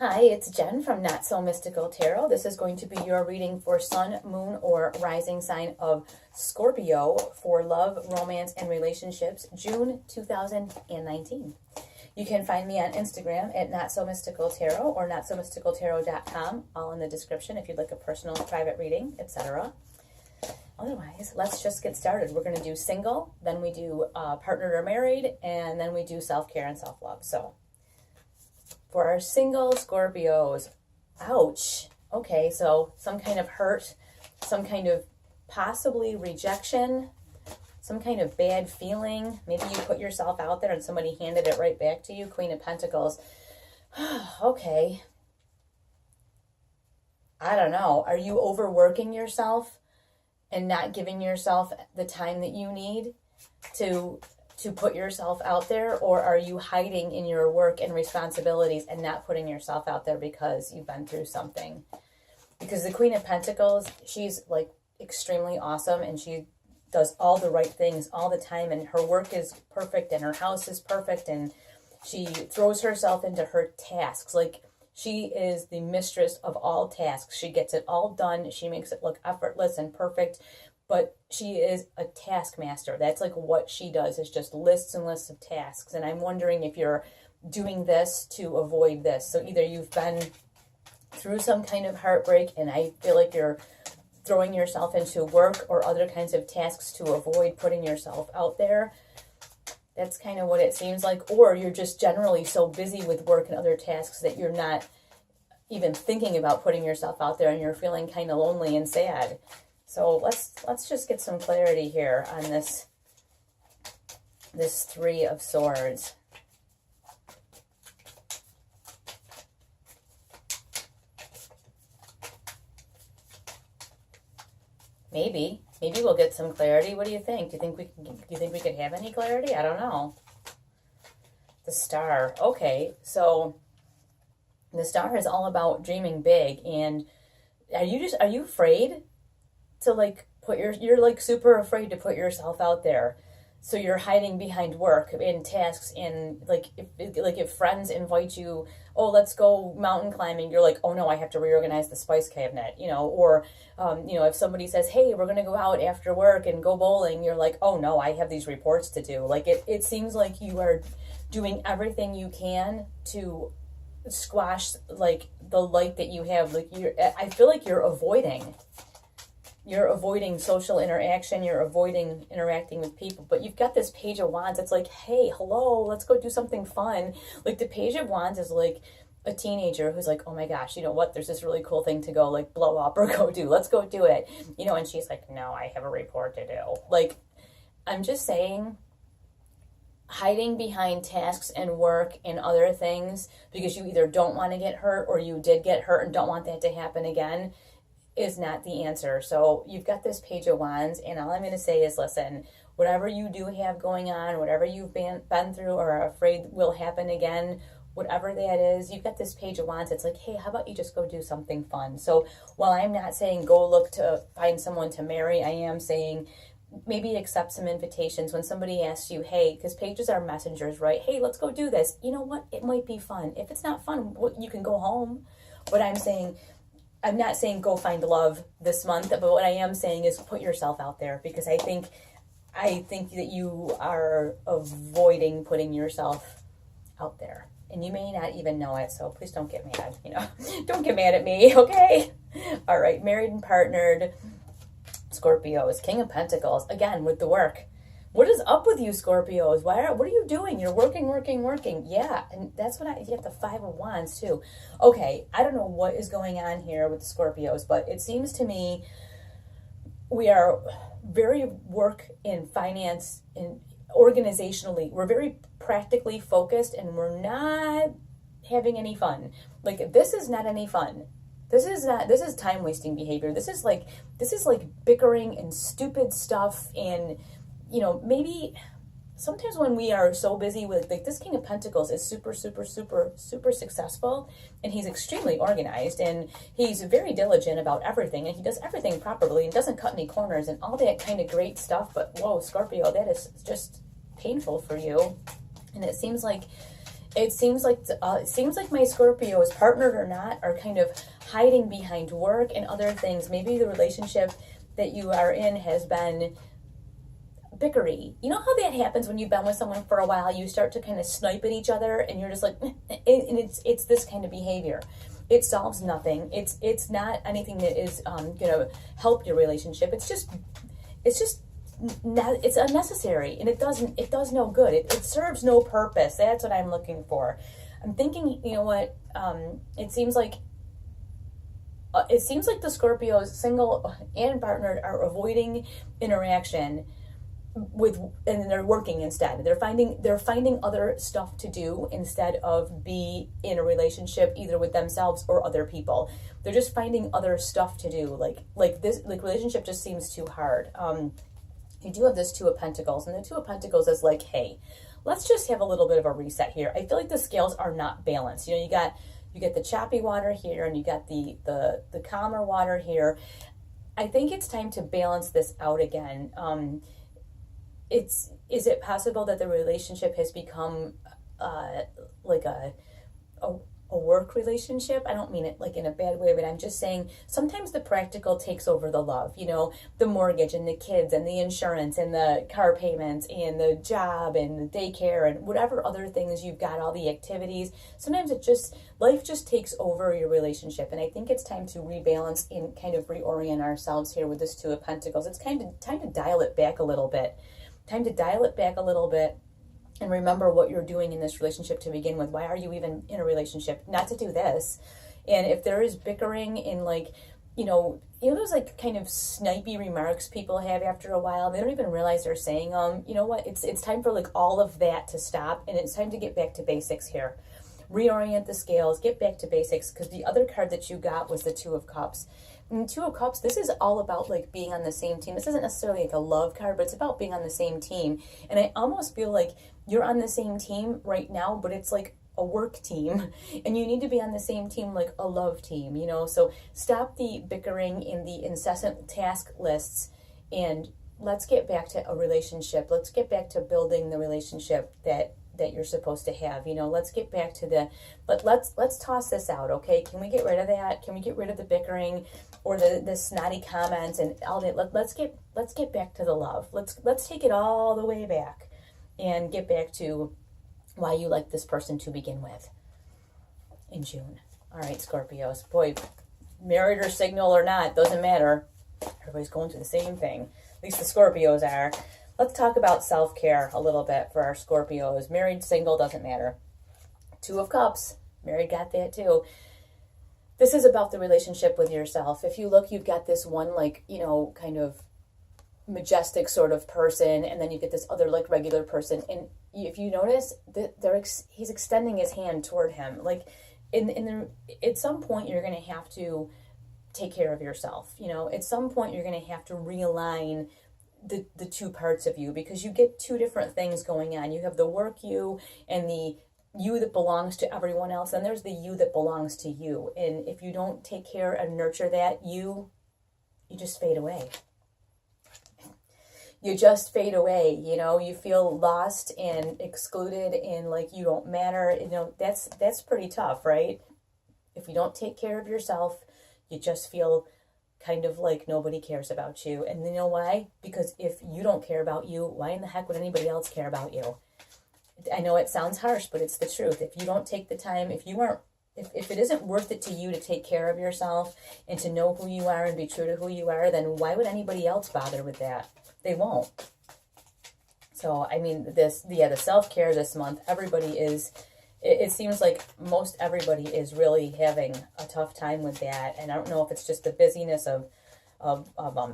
Hi, it's Jen from Not So Mystical Tarot. This is going to be your reading for Sun, Moon, or Rising sign of Scorpio for love, romance, and relationships, June 2019. You can find me on Instagram at Not So Mystical Tarot or NotSoMysticalTarot.com, all in the description if you'd like a personal private reading, etc. Otherwise, let's just get started. We're going to do single, then we do partnered or married, and then we do self-care and self-love. So for our single Scorpios, ouch. Okay, so some kind of hurt, some kind of possibly rejection, some kind of bad feeling. Maybe you put yourself out there and somebody handed it right back to you. Queen of Pentacles. Okay. I don't know. Are you overworking yourself and not giving yourself the time that you need to put yourself out there, or are you hiding in your work and responsibilities and not putting yourself out there because you've been through something? Because the Queen of Pentacles, she's like extremely awesome and she does all the right things all the time, and her work is perfect and her house is perfect, and she throws herself into her tasks. Like, she is the mistress of all tasks. She gets it all done. She makes it look effortless and perfect. But she is a taskmaster. That's like what she does, is just lists and lists of tasks. And I'm wondering if you're doing this to avoid this. So either you've been through some kind of heartbreak and I feel like you're throwing yourself into work or other kinds of tasks to avoid putting yourself out there. That's kind of what it seems like. Or you're just generally so busy with work and other tasks that you're not even thinking about putting yourself out there and you're feeling kind of lonely and sad. So let's just get some clarity here on this Three of Swords. Maybe we'll get some clarity. What do you think? Do you think we could have any clarity? I don't know. The Star. Okay, so the Star is all about dreaming big. And are you afraid to like you're like super afraid to put yourself out there? So you're hiding behind work and tasks, and like if friends invite you, oh, let's go mountain climbing, you're like, oh no, I have to reorganize the spice cabinet, or if somebody says, hey, we're gonna go out after work and go bowling, you're like, oh no, I have these reports to do. Like it seems like you are doing everything you can to squash like the light that you have. Like I feel like you're avoiding social interaction. You're avoiding interacting with people. But you've got this Page of Wands. It's like, hey, hello, let's go do something fun. Like the Page of Wands is like a teenager who's like, oh my gosh, you know what? There's this really cool thing to go like blow up or go do. Let's go do it. And she's like, no, I have a report to do. Like, I'm just saying, hiding behind tasks and work and other things because you either don't want to get hurt or you did get hurt and don't want that to happen again is not the answer. So you've got this Page of Wands, and all I'm going to say is, listen, whatever you do have going on, whatever you've been through or are afraid will happen again, whatever that is, you've got this Page of Wands. It's like, hey, how about you just go do something fun? So while I'm not saying go look to find someone to marry, I am saying maybe accept some invitations when somebody asks you, hey, because pages are messengers, right? Hey, let's go do this. You know what? It might be fun. If it's not fun, you can go home. But I'm not saying go find love this month, but what I am saying is put yourself out there, because I think that you are avoiding putting yourself out there. And you may not even know it, so please don't get mad, Don't get mad at me, okay? All right, married and partnered Scorpios, King of Pentacles, again with the work. What is up with you, Scorpios? What are you doing? You're working. Yeah, and that's what you have the Five of Wands too. Okay, I don't know what is going on here with the Scorpios, but it seems to me we are very work in finance and organizationally. We're very practically focused, and we're not having any fun. Like, this is not any fun. This is time wasting behavior. This is like bickering and stupid stuff. And maybe sometimes when we are so busy with, like, this King of Pentacles is super successful, and he's extremely organized, and he's very diligent about everything, and he does everything properly and doesn't cut any corners and all that kind of great stuff. But whoa, Scorpio, that is just painful for you. And it seems like it seems like my Scorpios, partnered or not, are kind of hiding behind work and other things. Maybe the relationship that you are in has been bickery. You know how that happens when you've been with someone for a while? You start to kind of snipe at each other, and you're just like, and it's this kind of behavior. It solves nothing. It's not anything that is gonna help your relationship. It's just it's unnecessary, and it does no good. It serves no purpose. That's what I'm looking for. I'm thinking, you know what? It seems like the Scorpios, single and partnered, are avoiding interaction and they're working instead. They're finding other stuff to do instead of be in a relationship either with themselves or other people. They're just finding other stuff to do. Like this relationship just seems too hard. You do have this Two of Pentacles, and the Two of Pentacles is like, hey, let's just have a little bit of a reset here. I feel like the scales are not balanced. You get the choppy water here, and you got the calmer water here. I think it's time to balance this out again. Is it possible that the relationship has become like a work relationship? I don't mean it like in a bad way, but I'm just saying sometimes the practical takes over the love. The mortgage and the kids and the insurance and the car payments and the job and the daycare and whatever other things you've got, all the activities. Sometimes life just takes over your relationship, and I think it's time to rebalance and kind of reorient ourselves here with this Two of Pentacles. It's kind of time to dial it back a little bit. And remember what you're doing in this relationship to begin with. Why are you even in a relationship? Not to do this. And if there is bickering in those like kind of snipey remarks people have after a while, they don't even realize they're saying them. You know what? It's time for like all of that to stop, and it's time to get back to basics here. Reorient the scales, get back to basics, because the other card that you got was the Two of Cups. And Two of Cups, this is all about like being on the same team. This isn't necessarily like a love card, but it's about being on the same team. And I almost feel like you're on the same team right now, but it's like a work team, and you need to be on the same team like a love team, So stop the bickering and the incessant task lists, and let's get back to a relationship. Let's get back to building the relationship that you're supposed to have. Let's get back to let's toss this out, okay? Can we get rid of that? Can we get rid of the bickering or the snotty comments and all that? Let's get back to the love. Let's take it all the way back and get back to why you like this person to begin with in June. All right, Scorpios. Boy, married or single or not, doesn't matter. Everybody's going through the same thing. At least the Scorpios are. Let's talk about self-care a little bit for our Scorpios. Married, single, doesn't matter. Two of Cups. Married, got that too. This is about the relationship with yourself. If you look, you've got this one kind of majestic sort of person, and then you get this other like regular person. And if you notice, he's extending his hand toward him. Like at some point, you're going to have to take care of yourself. At some point, you're going to have to realign the two parts of you, because you get two different things going on. You have the work you and the you that belongs to everyone else, and there's the you that belongs to you. And if you don't take care and nurture that you just fade away. You just fade away, you feel lost and excluded and like you don't matter. That's pretty tough, right? If you don't take care of yourself, you just feel kind of like nobody cares about you. And you know why? Because if you don't care about you, why in the heck would anybody else care about you? I know it sounds harsh, but it's the truth. If you don't take the time, if it isn't worth it to you to take care of yourself and to know who you are and be true to who you are, then why would anybody else bother with that? They won't. So, I mean, the self-care this month, it seems like most everybody is really having a tough time with that. And I don't know if it's just the busyness of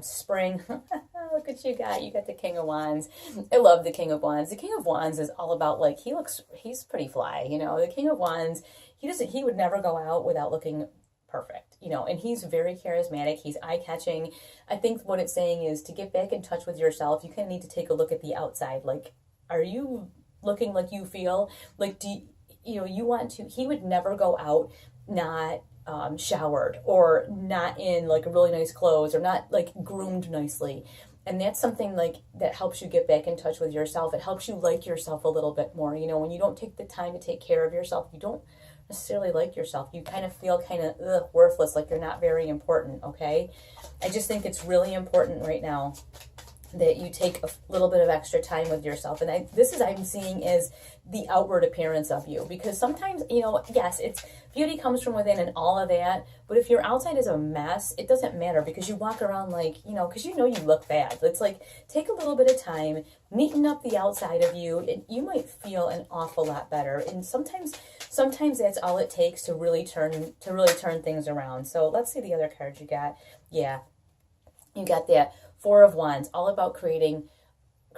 spring. Look what you got. You got the King of Wands. I love the King of Wands. The King of Wands is all about like, he's pretty fly, The King of Wands, he would never go out without looking perfect, and he's very charismatic. He's eye-catching. I think what it's saying is to get back in touch with yourself, you kind of need to take a look at the outside. Like, are you looking like you feel? Like, you want to, he would never go out not showered or not in like really nice clothes or not like groomed nicely. And that's something like that helps you get back in touch with yourself. It helps you like yourself a little bit more. You know, when you don't take the time to take care of yourself, you don't necessarily like yourself. You kind of feel kind of worthless, like you're not very important, okay? I just think it's really important right now that you take a little bit of extra time with yourself. And I'm seeing is the outward appearance of you. Because sometimes, you know, yes, it's beauty comes from within and all of that. But if your outside is a mess, it doesn't matter because you walk around like, you know, because you know you look bad. It's like, take a little bit of time, neaten up the outside of you, and you might feel an awful lot better. And sometimes that's all it takes to really turn things around. So let's see the other cards you got. Yeah, you got that Four of Wands, all about creating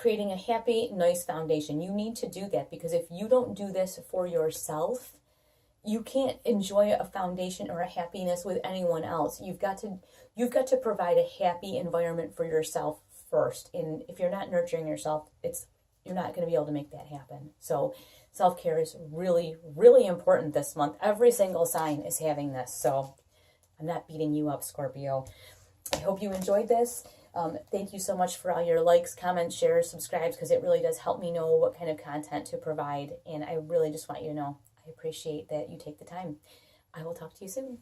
a happy, nice foundation. You need to do that because if you don't do this for yourself, you can't enjoy a foundation or a happiness with anyone else. You've got to provide a happy environment for yourself first. And if you're not nurturing yourself, you're not going to be able to make that happen. So self-care is really, really important this month. Every single sign is having this. So I'm not beating you up, Scorpio. I hope you enjoyed this. Thank you so much for all your likes, comments, shares, subscribes, because it really does help me know what kind of content to provide. And I really just want you to know I appreciate that you take the time. I will talk to you soon.